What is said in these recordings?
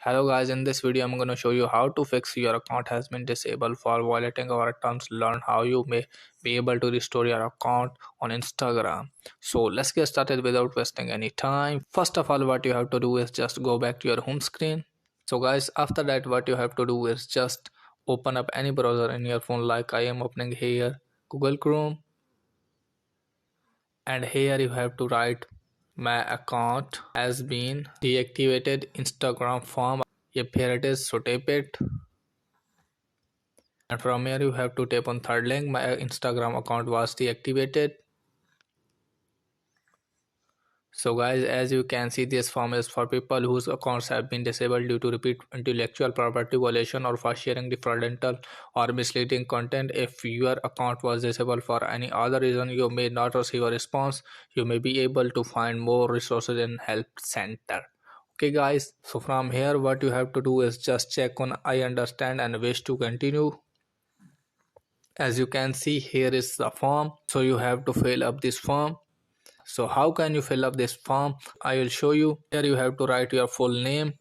Hello guys, in this video I'm going to show you how to fix your account has been disabled for violating our terms. Learn how you may be able to restore your account on Instagram. So let's get started without wasting any time. First of all, what you have to do is just go back to your home screen. So guys, after that what you have to do is just open up any browser in your phone, like I am opening here Google Chrome, and here you have to write my account has been deactivated Instagram form. Yep, here it is, so tap it, and from here you have to tap on third link. My Instagram account was deactivated. So guys, as you can see, this form is for people whose accounts have been disabled due to repeat intellectual property violation or for sharing the fraudulent or misleading content. If your account was disabled for any other reason, you may not receive a response. You may be able to find more resources in help center. Okay guys, so from here what you have to do is just check on I understand and wish to continue. As you can see, here is the form, so you have to fill up this form. So how can you fill up this form? I will show you. Here you have to write your full name,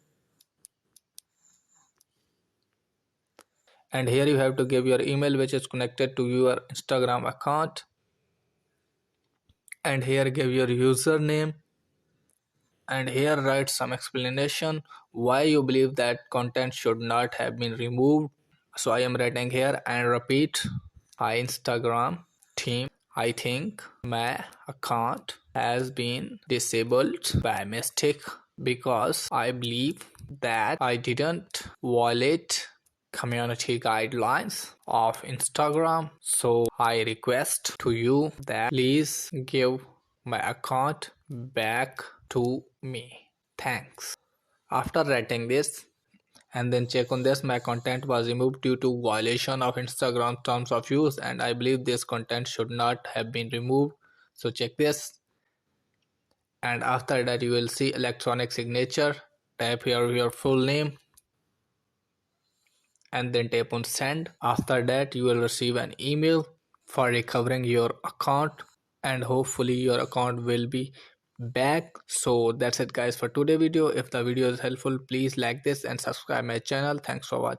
and here you have to give your email which is connected to your Instagram account, and here give your username, and here write some explanation why you believe that content should not have been removed. So I am writing here and repeat. Hi Instagram team, I think my account has been disabled by mistake because I believe that I didn't violate community guidelines of Instagram. So I request to you that please give my account back to me. Thanks. After writing this, and then check on this, my content was removed due to violation of Instagram terms of use, and I believe this content should not have been removed. So check this, and after that you will see electronic signature. Type here your full name and then tap on send. After that you will receive an email for recovering your account, and hopefully your account will be back. So that's it guys for today video. If the video is helpful, please like this and subscribe my channel. Thanks for watching.